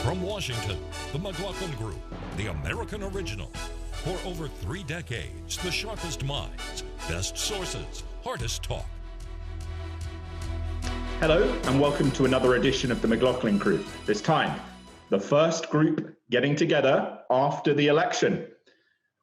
From Washington, the McLaughlin Group, the American original. For over 3 decades, the sharpest minds, best sources, hardest talk. Hello, and welcome to another edition of the McLaughlin Group. This time, the first group getting together after the election.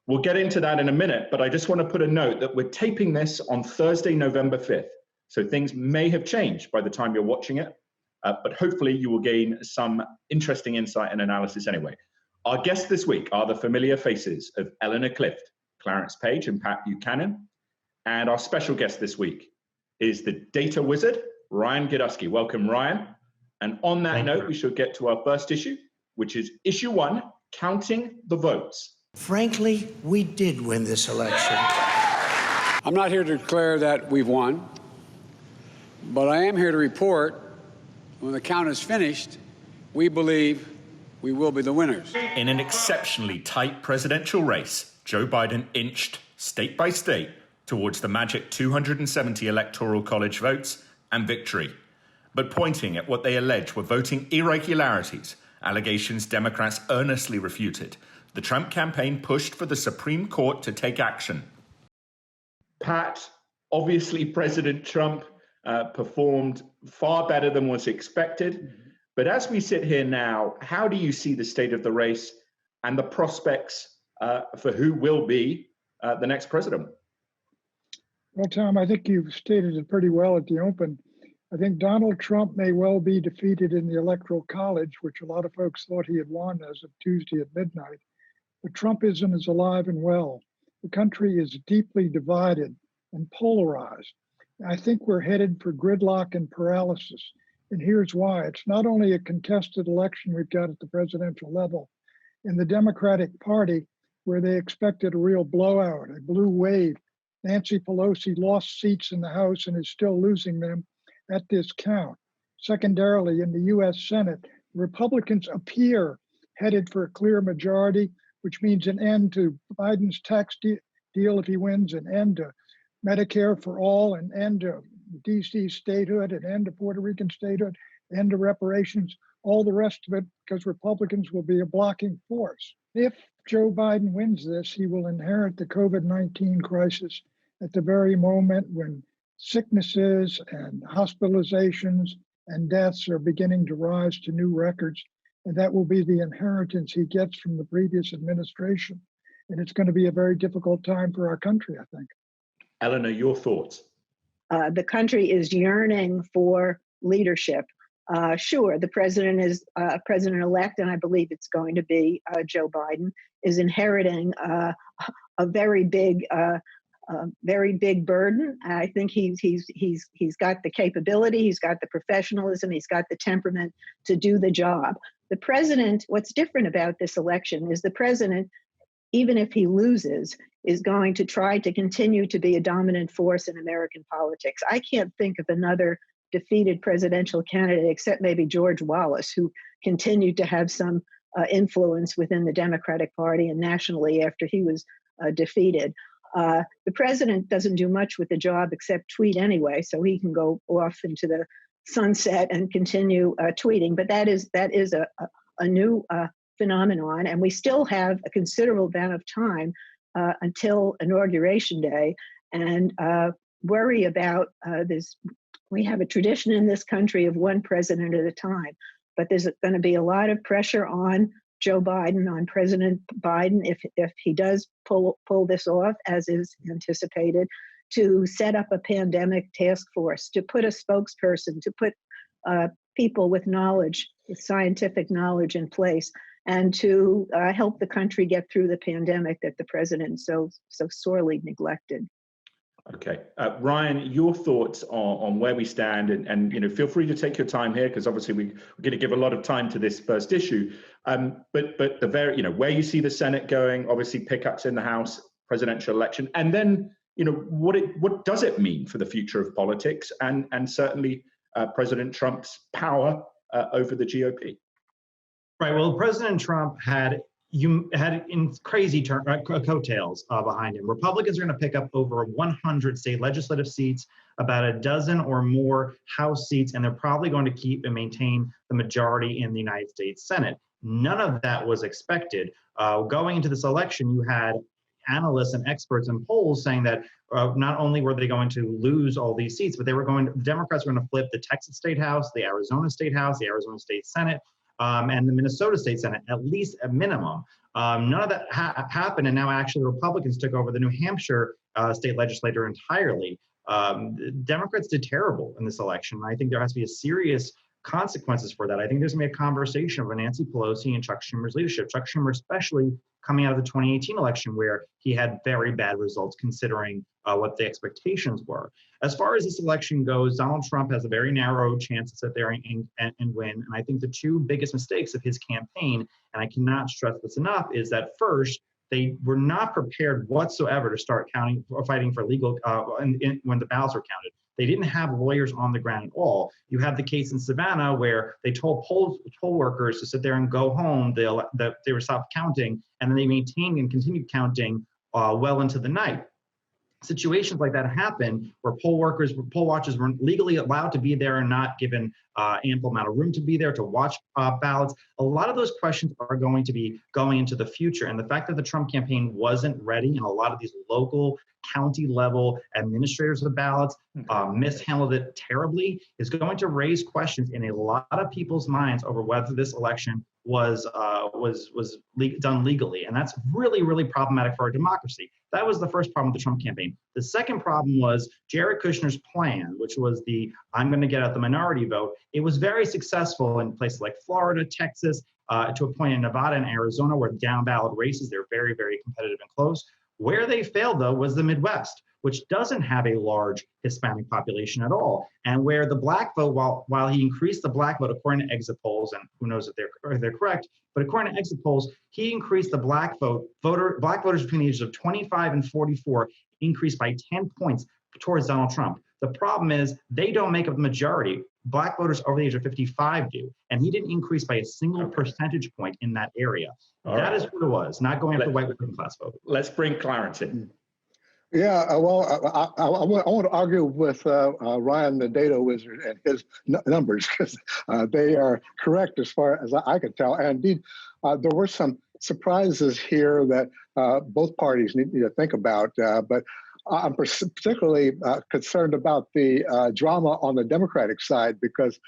We'll get into that in a minute, but I just want to put a note that we're taping this on Thursday, November 5th. So things may have changed by the time you're watching it, but hopefully you will gain some interesting insight and analysis anyway. Our guests this week are the familiar faces of Eleanor, Clift, Clarence Page, and Pat Buchanan. And our special guest this week is the data wizard, Ryan Girdusky. Welcome, Ryan. And on that note, we should get to our first issue, which is issue 1, counting the votes. Frankly, we did win this election. I'm not here to declare that we've won, but I am here to report when the count is finished, we believe we will be the winners. In an exceptionally tight presidential race, Joe Biden inched state by state towards the magic 270 electoral college votes and victory. But pointing at what they allege were voting irregularities, allegations Democrats earnestly refuted, the Trump campaign pushed for the Supreme Court to take action. Pat, obviously President Trump performed far better than was expected. But as we sit here now, how do you see the state of the race and the prospects for who will be the next president? Well, Tom, I think you've stated it pretty well at the open. I think Donald Trump may well be defeated in the Electoral College, which a lot of folks thought he had won as of Tuesday at midnight. But Trumpism is alive and well. The country is deeply divided and polarized. I think we're headed for gridlock and paralysis. And here's why. It's not only a contested election we've got at the presidential level. In the Democratic Party, where they expected a real blowout, a blue wave, Nancy Pelosi lost seats in the House and is still losing them at this count. Secondarily, in the U.S. Senate, Republicans appear headed for a clear majority, which means an end to Biden's tax deal if he wins, an end to Medicare for all, an end to DC statehood, an end to Puerto Rican statehood, end to reparations, all the rest of it, because Republicans will be a blocking force. If Joe Biden wins this, he will inherit the COVID-19 crisis at the very moment when sicknesses and hospitalizations and deaths are beginning to rise to new records. And that will be the inheritance he gets from the previous administration. And it's going to be a very difficult time for our country, I think. Eleanor, your thoughts? The country is yearning for leadership. Sure, the president is president-elect, and I believe it's going to be Joe Biden, is inheriting a very big burden. I think he's got the capability, he's got the professionalism, he's got the temperament to do the job. The president, what's different about this election is the president, even if he loses, is going to try to continue to be a dominant force in American politics. I can't think of another defeated presidential candidate except maybe George Wallace, who continued to have some influence within the Democratic Party and nationally after he was defeated. The president doesn't do much with the job except tweet anyway, so he can go off into the sunset and continue tweeting. But that is a new phenomenon, and we still have a considerable amount of time until Inauguration Day, and worry about this. We have a tradition in this country of one president at a time, but there's going to be a lot of pressure on Joe Biden, on President Biden, if he does pull this off, as is anticipated, to set up a pandemic task force, to put a spokesperson, to put people with knowledge, with scientific knowledge in place, and to help the country get through the pandemic that the president so sorely neglected. Okay, Ryan, your thoughts on where we stand, and feel free to take your time here, because obviously we're going to give a lot of time to this first issue. But the very where you see the Senate going, obviously pickups in the House, presidential election, and then what does it mean for the future of politics and certainly President Trump's power over the GOP? Right. Well, President Trump had in crazy coattails behind him. Republicans are going to pick up over 100 state legislative seats, about a dozen or more House seats, and they're probably going to keep and maintain the majority in the United States Senate. None of that was expected. Going into this election, you had analysts and experts and polls saying that not only were they going to lose all these seats, but the Democrats were going to flip the Texas State House, the Arizona State House, the Arizona State Senate, and the Minnesota State Senate, at least at minimum. None of that happened, and now actually the Republicans took over the New Hampshire state legislature entirely. Democrats did terrible in this election. I think there has to be a serious consequences for that. I think there's going to be a conversation of Nancy Pelosi and Chuck Schumer's leadership. Chuck Schumer, especially coming out of the 2018 election, where he had very bad results considering what the expectations were. As far as this election goes, Donald Trump has a very narrow chance to sit there and win. And I think the two biggest mistakes of his campaign, and I cannot stress this enough, is that first, they were not prepared whatsoever to start counting or fighting for legal when the ballots were counted. They didn't have lawyers on the ground at all. You have the case in Savannah where they told poll workers to sit there and go home. They were stopped counting, and then they maintained and continued counting well into the night. Situations like that happen where poll watchers weren't legally allowed to be there and not given ample amount of room to be there to watch ballots. A lot of those questions are going to be going into the future. And the fact that the Trump campaign wasn't ready, and a lot of these local county level administrators of ballots mishandled it terribly, is going to raise questions in a lot of people's minds over whether this election was done legally. And that's really, really problematic for our democracy. That was the first problem with the Trump campaign. The second problem was Jared Kushner's plan, which was I'm going to get out the minority vote. It was very successful in places like Florida, Texas, to a point in Nevada and Arizona, where down ballot races, they're very, very competitive and close. Where they failed, though, was the Midwest, which doesn't have a large Hispanic population at all, and where the black vote, while he increased the black vote according to exit polls, and who knows if they're correct, but according to exit polls, he increased the black voters between the ages of 25 and 44 increased by 10 points towards Donald Trump. The problem is they don't make up the majority. Black voters over the age of 55 do, and he didn't increase by a single percentage point in that area. That is what it was, not going after white working class vote. Let's bring Clarence in. Yeah, well, I want to argue with Ryan, the data wizard, and his numbers, because they are correct as far as I could tell. And indeed, there were some surprises here that both parties need to think about. But I'm particularly concerned about the drama on the Democratic side, because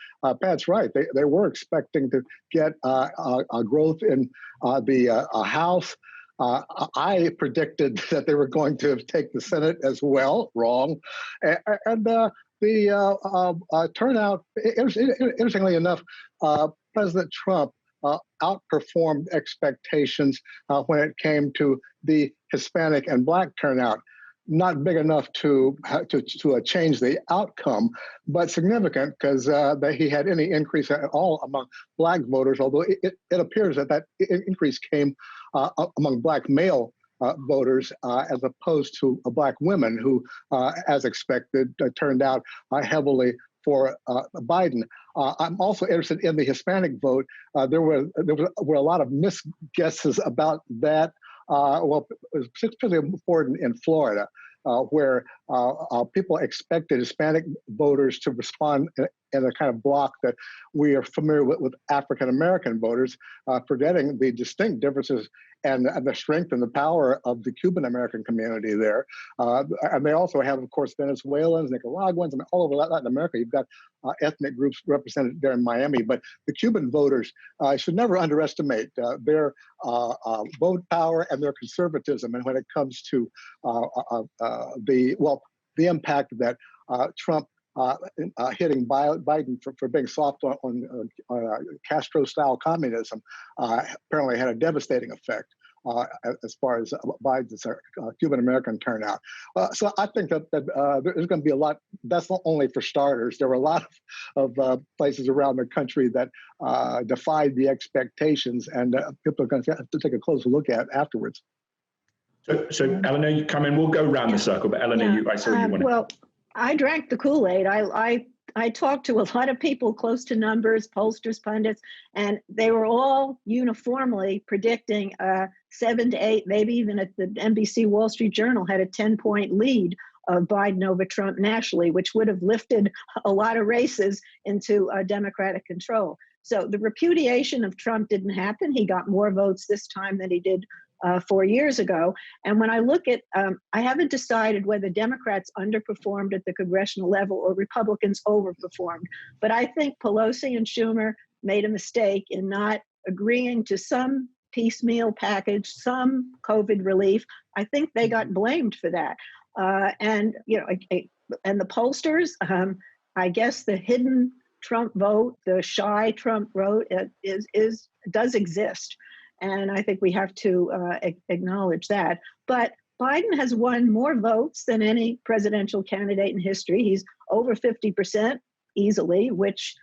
Pat's right. They were expecting to get a growth in the House. I predicted that they were going to take the Senate as well. Wrong. And the turnout, interestingly enough, President Trump outperformed expectations when it came to the Hispanic and Black turnout. Not big enough to change the outcome, but significant because he had any increase at all among Black voters, although it appears that increase came among Black male voters as opposed to Black women who, as expected, turned out heavily for Biden. I'm also interested in the Hispanic vote. There were a lot of misguesses about that. Well, particularly important in Florida, where people expected Hispanic voters to respond in a kind of block that we are familiar with African American voters, forgetting the distinct differences and the strength and the power of the Cuban American community there. And they also have, of course, Venezuelans, Nicaraguans, and all over Latin America. You've got ethnic groups represented there in Miami. But the Cuban voters should never underestimate their vote power and their conservatism. And when it comes to the impact that Trump hitting Biden for being soft on Castro-style communism apparently had a devastating effect as far as Biden's Cuban-American turnout. So I think that there's going to be a lot. That's not only for starters. There were a lot of places around the country that defied the expectations, and people are going to have to take a closer look at afterwards. So Eleanor, you come in. We'll go around the circle, but Eleanor, I saw you want to. Well, I drank the Kool-Aid. I talked to a lot of people close to numbers, pollsters, pundits, and they were all uniformly predicting 7 to 8, maybe even at the NBC Wall Street Journal had a 10-point lead of Biden over Trump nationally, which would have lifted a lot of races into Democratic control. So the repudiation of Trump didn't happen. He got more votes this time than he did 4 years ago. And when I look at, I haven't decided whether Democrats underperformed at the congressional level or Republicans overperformed. But I think Pelosi and Schumer made a mistake in not agreeing to some piecemeal package, some COVID relief. I think they got blamed for that. And the pollsters, I guess the hidden Trump vote, the shy Trump vote, does exist. And I think we have to acknowledge that. But Biden has won more votes than any presidential candidate in history. He's over 50% easily, which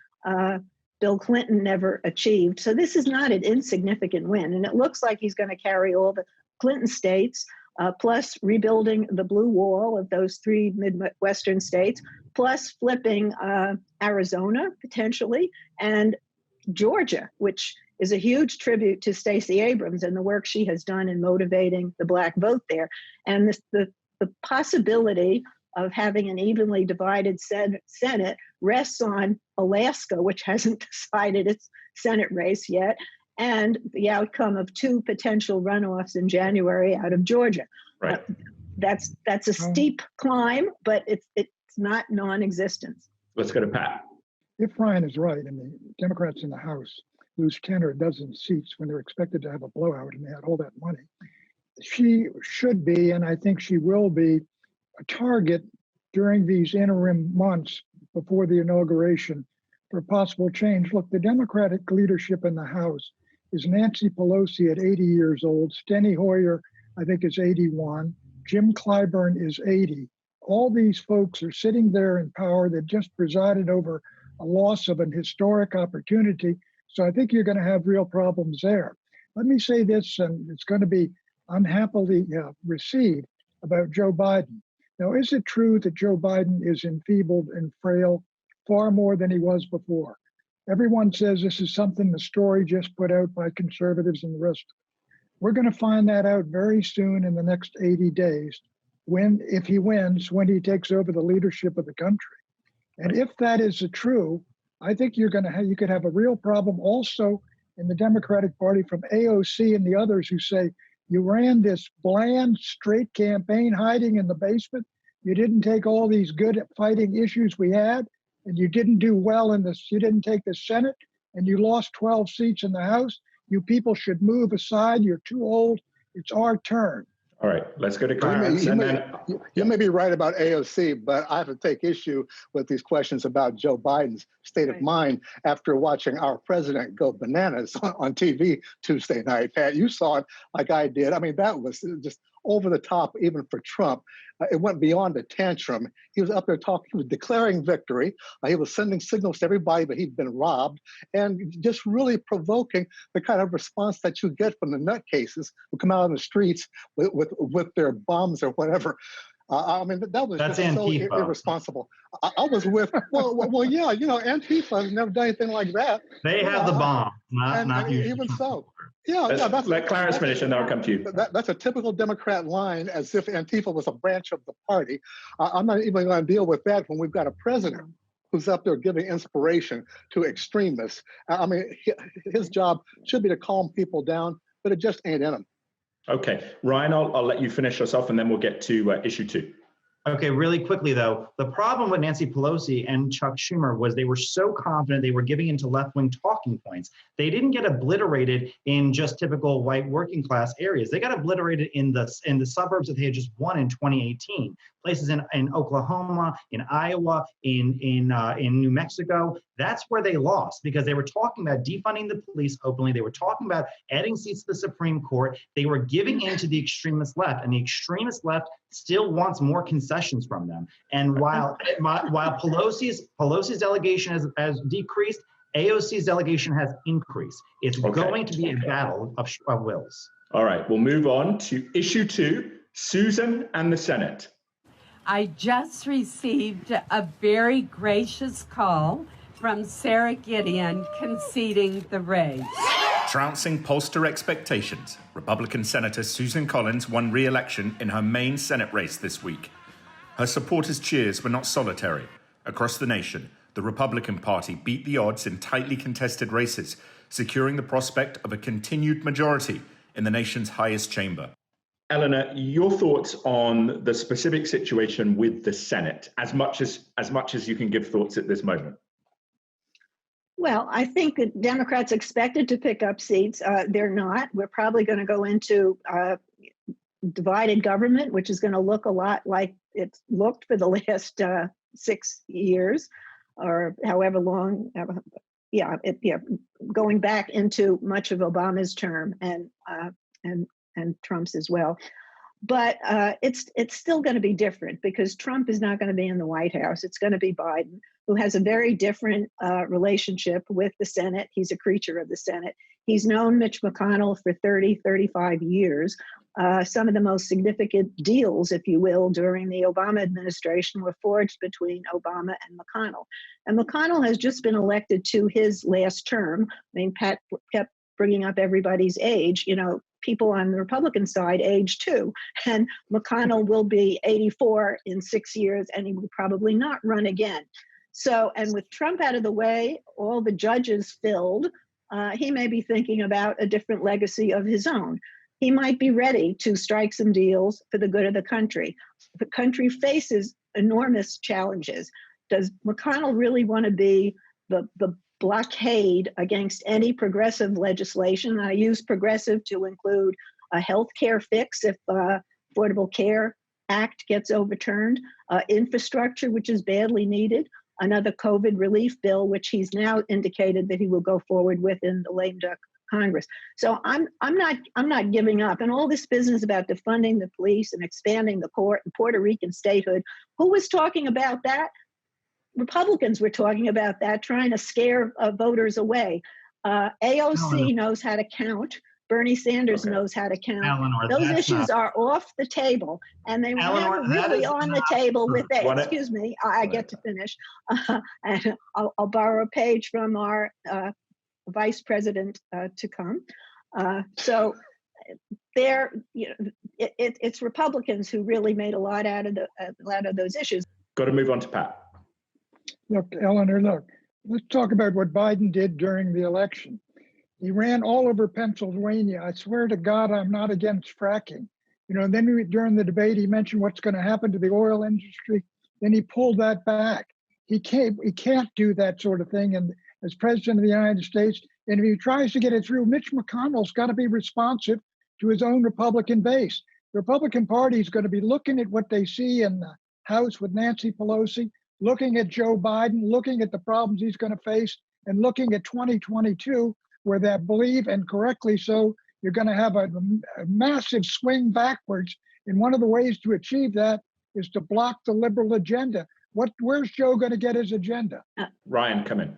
Bill Clinton never achieved. So this is not an insignificant win. And it looks like he's going to carry all the Clinton states, plus rebuilding the blue wall of those 3 Midwestern states, plus flipping Arizona potentially, and Georgia, which is a huge tribute to Stacey Abrams and the work she has done in motivating the Black vote there. And the possibility of having an evenly divided Senate rests on Alaska, which hasn't decided its Senate race yet, and the outcome of 2 potential runoffs in January out of Georgia. Right. That's a steep climb, but it's not non-existent. Let's go to Pat. If Ryan is right, and the Democrats in the House lose 10 or a dozen seats when they're expected to have a blowout and they had all that money, she should be, and I think she will be, a target during these interim months before the inauguration for possible change. Look, the Democratic leadership in the House is Nancy Pelosi at 80 years old, Steny Hoyer, I think, is 81, Jim Clyburn is 80. All these folks are sitting there in power that just presided over a loss of an historic opportunity. So I think you're going to have real problems there. Let me say this, and it's going to be unhappily received, about Joe Biden. Now, is it true that Joe Biden is enfeebled and frail far more than he was before? Everyone says this is something the story just put out by conservatives and the rest. We're going to find that out very soon in the next 80 days, if he wins, when he takes over the leadership of the country. And if that is true, I think you could have a real problem also in the Democratic Party from AOC and the others who say, you ran this bland, straight campaign hiding in the basement. You didn't take all these good fighting issues we had, and you didn't do well you didn't take the Senate, and you lost 12 seats in the House. You people should move aside. You're too old. It's our turn. All right, let's go to Clarence. You may be right about AOC, but I have to take issue with these questions about Joe Biden's state of mind after watching our president go bananas on TV Tuesday night. Pat, you saw it like I did. I mean, that was just over the top, even for Trump. It went beyond a tantrum. He was up there talking, he was declaring victory. He was sending signals to everybody that he'd been robbed, and just really provoking the kind of response that you get from the nutcases who come out on the streets with their bombs or whatever. I mean, that was just so irresponsible. I was with, well, yeah, Antifa has never done anything like that. They have the bomb, not you. Even so. Let Clarence finish and then I'll come to you. That's a typical Democrat line, as if Antifa was a branch of the party. I'm not even going to deal with that when we've got a president who's up there giving inspiration to extremists. I mean, his job should be to calm people down, but it just ain't in him. Okay, Ryan, I'll let you finish us off and then we'll get to issue 2. Okay, really quickly though, the problem with Nancy Pelosi and Chuck Schumer was they were so confident they were giving into left-wing talking points. They didn't get obliterated in just typical white working class areas. They got obliterated in the suburbs that they had just won in 2018. Places in Oklahoma, in Iowa, in New Mexico. That's where they lost, because they were talking about defunding the police openly. They were talking about adding seats to the Supreme Court. They were giving in to the extremist left, and the extremist left still wants more concessions from them. And while Pelosi's delegation has decreased, AOC's delegation has increased. It's going to be a battle of wills. All right, we'll move on to issue 2, Susan and the Senate. I just received a very gracious call from Sarah Gideon conceding the race. Trouncing pollster expectations, Republican Senator Susan Collins won re-election in her main Senate race this week. Her supporters' cheers were not solitary. Across the nation, the Republican Party beat the odds in tightly contested races, securing the prospect of a continued majority in the nation's highest chamber. Eleanor, your thoughts on the specific situation with the Senate, as much as you can give thoughts at this moment. Well, I think that Democrats expected to pick up seats. They're not. We're probably going to go into divided government, which is going to look a lot like it's looked for the last 6 years, or however long. Going back into much of Obama's term and Trump's as well. But it's still going to be different because Trump is not going to be in the White House. It's going to be Biden, who has a very different relationship with the Senate. He's a creature of the Senate. He's known Mitch McConnell for 30, 35 years. Some of the most significant deals, if you will, during the Obama administration were forged between Obama and McConnell. And McConnell has just been elected to his last term. I mean, Pat kept bringing up everybody's age. You know, people on the Republican side age too. And McConnell will be 84 in 6 years, and he will probably not run again. So, and with Trump out of the way, all the judges filled, he may be thinking about a different legacy of his own. He might be ready to strike some deals for the good of the country. The country faces enormous challenges. Does McConnell really want to be the blockade against any progressive legislation? I use progressive to include a health care fix if Affordable Care Act gets overturned, infrastructure, which is badly needed, another COVID relief bill, which he's now indicated that he will go forward with in the lame duck Congress. So I'm not giving up. And all this business about defunding the police and expanding the court and Puerto Rican statehood, who was talking about that? Republicans were talking about that, trying to scare voters away. AOC knows how to count. Bernie Sanders knows how to count. Eleanor, those issues are off the table, and they were really on the table with that. Excuse me, I get to finish. And I'll borrow a page from our vice president to come. So there, it's Republicans who really made a lot out of those issues. Got to move on to Pat. Look, Eleanor, let's talk about what Biden did during the election. He ran all over Pennsylvania. I swear to God, I'm not against fracking. You know, then during the debate, he mentioned what's going to happen to the oil industry. Then he pulled that back. He can't do that sort of thing. And as president of the United States, and if he tries to get it through, Mitch McConnell's got to be responsive to his own Republican base. The Republican Party is going to be looking at what they see in the House with Nancy Pelosi, looking at Joe Biden, looking at the problems he's going to face, and looking at 2022, where they believe, and correctly so, you're going to have a massive swing backwards. And one of the ways to achieve that is to block the liberal agenda. Where's Joe going to get his agenda? Ryan, come in.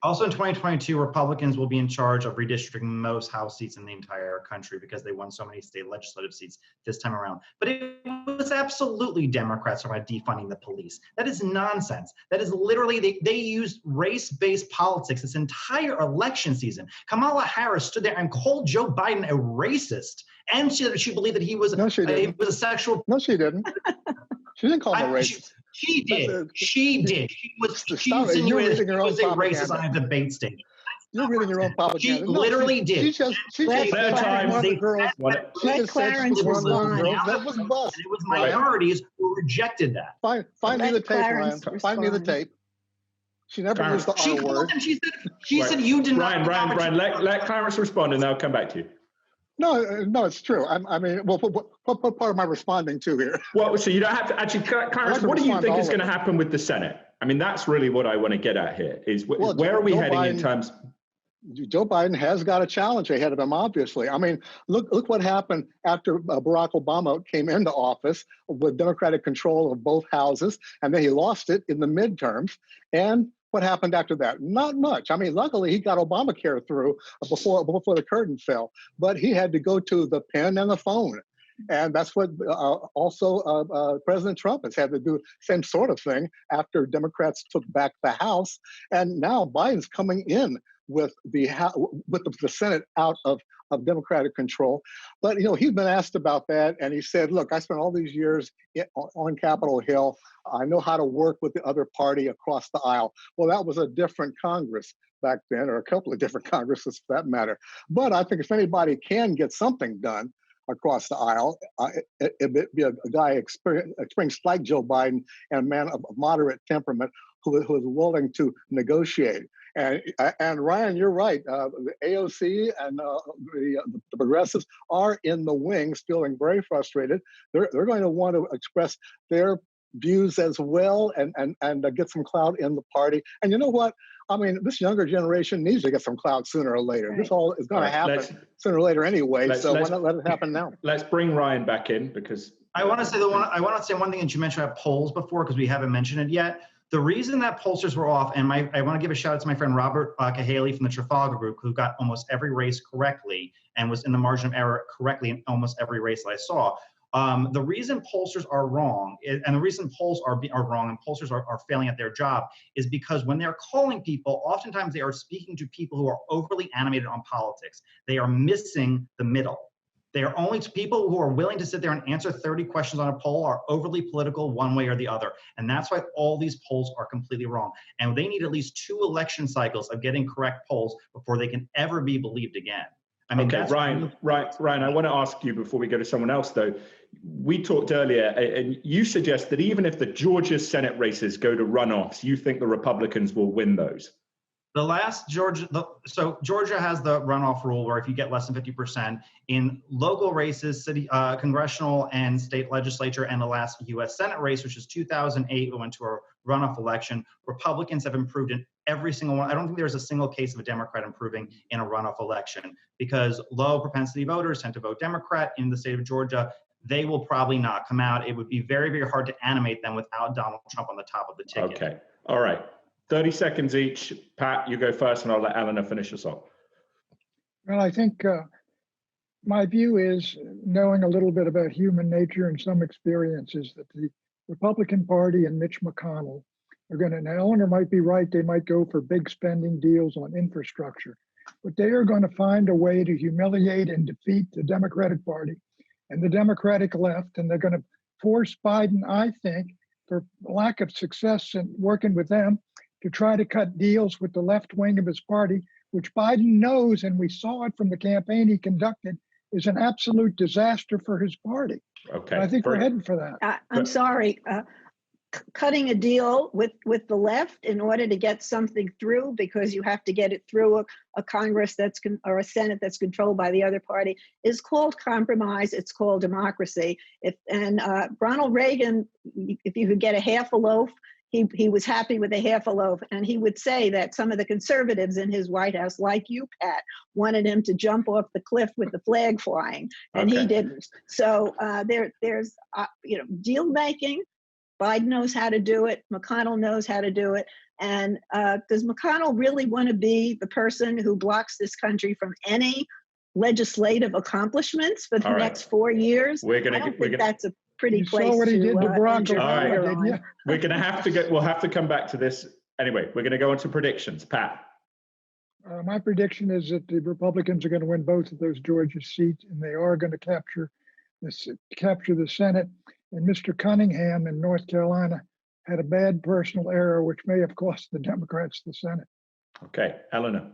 Also in 2022, Republicans will be in charge of redistricting most House seats in the entire country because they won so many state legislative seats this time around. But it was absolutely Democrats about defunding the police. That is nonsense. That is literally, they used race-based politics this entire election season. Kamala Harris stood there and called Joe Biden a racist. And she believed that he was, was a sexual. No, she didn't. She didn't call him a racist. She did. She was insinuating he was a racist on a debate stage. You're reading your own propaganda. She literally did. Let Clarence respond. That was bust. It was minorities who rejected that. Find me the tape, Ryan. Find me the tape. She never used the R word. She said you did not. Ryan, let Clarence respond, and then I'll come back to you. No, it's true. I mean, what part am I responding to here? Well, so you don't have to actually, Clarence, what do you think is going to happen with the Senate? I mean, that's really what I want to get at here is where are we heading in terms? Joe Biden has got a challenge ahead of him, obviously. I mean, look what happened after Barack Obama came into office with Democratic control of both houses, and then he lost it in the midterms. And what happened after that? Not much. I mean, luckily he got Obamacare through before the curtain fell, but he had to go to the pen and the phone. And that's what also President Trump has had to do, same sort of thing after Democrats took back the House. And now Biden's coming in with the Senate out of of Democratic control. But, he's been asked about that, and he said, look, I spent all these years on Capitol Hill. I know how to work with the other party across the aisle. Well, that was a different Congress back then, or a couple of different Congresses for that matter. But I think if anybody can get something done across the aisle, it'd be a guy experienced like Joe Biden and a man of moderate temperament who is willing to negotiate. And Ryan, you're right. The AOC and the progressives are in the wings, feeling very frustrated. They're going to want to express their views as well and get some clout in the party. And you know what? I mean, this younger generation needs to get some clout sooner or later. Right. This all is going to happen sooner or later anyway. So why not let it happen now? Let's bring Ryan back in because I want to say one thing that you mentioned about polls before, because we haven't mentioned it yet. The reason that pollsters were off, and I want to give a shout out to my friend Robert Cahaley from the Trafalgar Group, who got almost every race correctly and was in the margin of error correctly in almost every race that I saw. The reason pollsters are wrong, and the reason polls are wrong and pollsters are failing at their job, is because when they're calling people, oftentimes they are speaking to people who are overly animated on politics. They are missing the middle. They are only people who are willing to sit there and answer 30 questions on a poll are overly political one way or the other. And that's why all these polls are completely wrong. And they need at least 2 election cycles of getting correct polls before they can ever be believed again. I mean, okay, Ryan, I want to ask you before we go to someone else, though. We talked earlier, and you suggest that even if the Georgia Senate races go to runoffs, you think the Republicans will win those. So Georgia has the runoff rule where if you get less than 50% in local races, city, congressional and state legislature, and the last U.S. Senate race, which is 2008, we went to a runoff election. Republicans have improved in every single one. I don't think there's a single case of a Democrat improving in a runoff election because low propensity voters tend to vote Democrat in the state of Georgia. They will probably not come out. It would be very, very hard to animate them without Donald Trump on the top of the ticket. Okay. All right. 30 seconds each. Pat, you go first, and I'll let Eleanor finish us off. Well, I think my view is, knowing a little bit about human nature and some experiences, that the Republican Party and Mitch McConnell are going to, now Eleanor might be right, they might go for big spending deals on infrastructure, but they are going to find a way to humiliate and defeat the Democratic Party and the Democratic left, and they're going to force Biden, I think, for lack of success in working with them, to try to cut deals with the left wing of his party, which Biden knows, and we saw it from the campaign he conducted, is an absolute disaster for his party. Okay. And I think we're heading for that. I'm sorry. Cutting a deal with the left in order to get something through, because you have to get it through a Congress or a Senate that's controlled by the other party, is called compromise. It's called democracy. Ronald Reagan, if you could get a half a loaf, he was happy with a half a loaf. And he would say that some of the conservatives in his White House, like you, Pat, wanted him to jump off the cliff with the flag flying, and he didn't. So there's deal making. Biden knows how to do it. McConnell knows how to do it. And does McConnell really want to be the person who blocks this country from any legislative accomplishments for the next 4 years? I don't think that's a pretty place to. Saw what he did to Barack Obama, didn't you? We're going to have to we'll have to come back to this. Anyway, we're going to go into predictions. Pat. My prediction is that the Republicans are going to win both of those Georgia seats, and they are going to capture the Senate. And Mr. Cunningham in North Carolina had a bad personal error, which may have cost the Democrats the Senate. Okay, Eleanor.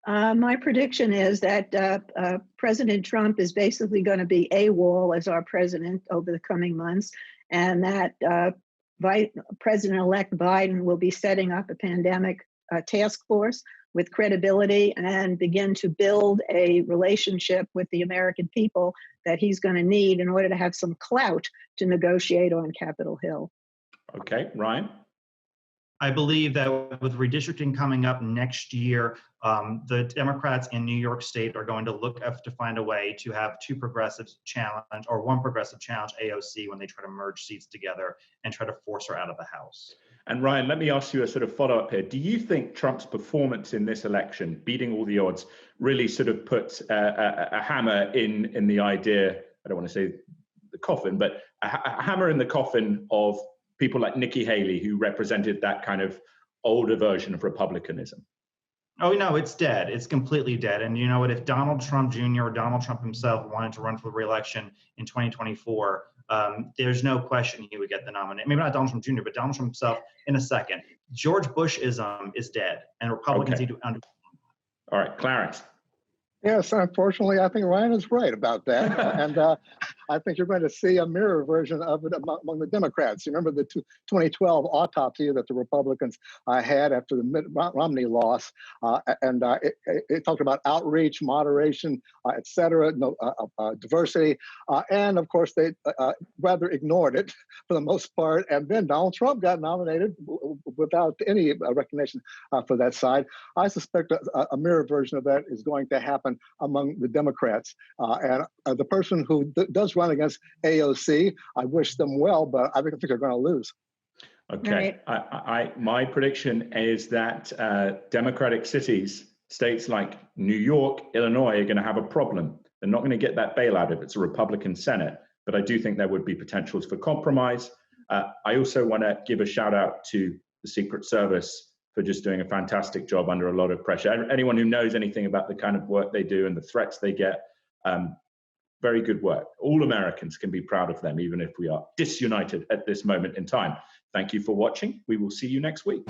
My prediction is that President Trump is basically going to be AWOL as our president over the coming months, and that President-elect Biden will be setting up a pandemic task force with credibility and begin to build a relationship with the American people that he's going to need in order to have some clout to negotiate on Capitol Hill. Okay, Ryan? I believe that with redistricting coming up next year, the Democrats in New York State are going to look to find a way to have one progressive challenge AOC when they try to merge seats together and try to force her out of the House. And Ryan, let me ask you a sort of follow-up here. Do you think Trump's performance in this election, beating all the odds, really sort of puts a hammer in the idea, I don't want to say the coffin, but a hammer in the coffin of people like Nikki Haley, who represented that kind of older version of republicanism? Oh, no, it's dead. It's completely dead. And you know what? If Donald Trump Jr. or Donald Trump himself wanted to run for re-election in 2024, there's no question he would get the nomination. Maybe not Donald Trump Jr., but Donald Trump himself in a second. George Bushism is dead, and Republicans need to understand. All right, Clarence. Yes, unfortunately, I think Ryan is right about that. And I think you're going to see a mirror version of it among the Democrats. You remember the 2012 autopsy that the Republicans had after the Mitt Romney loss, and it talked about outreach, moderation, et cetera, diversity. And of course, they rather ignored it for the most part. And then Donald Trump got nominated without any recognition for that side. I suspect a mirror version of that is going to happen among the Democrats. And the person who does run against AOC, I wish them well, but I think they're going to lose. Okay. Right. My prediction is that Democratic cities, states like New York, Illinois, are going to have a problem. They're not going to get that bailout if it's a Republican Senate, but I do think there would be potentials for compromise. I also want to give a shout out to the Secret Service for just doing a fantastic job under a lot of pressure. Anyone who knows anything about the kind of work they do and the threats they get, very good work. All Americans can be proud of them, even if we are disunited at this moment in time. Thank you for watching. We will see you next week.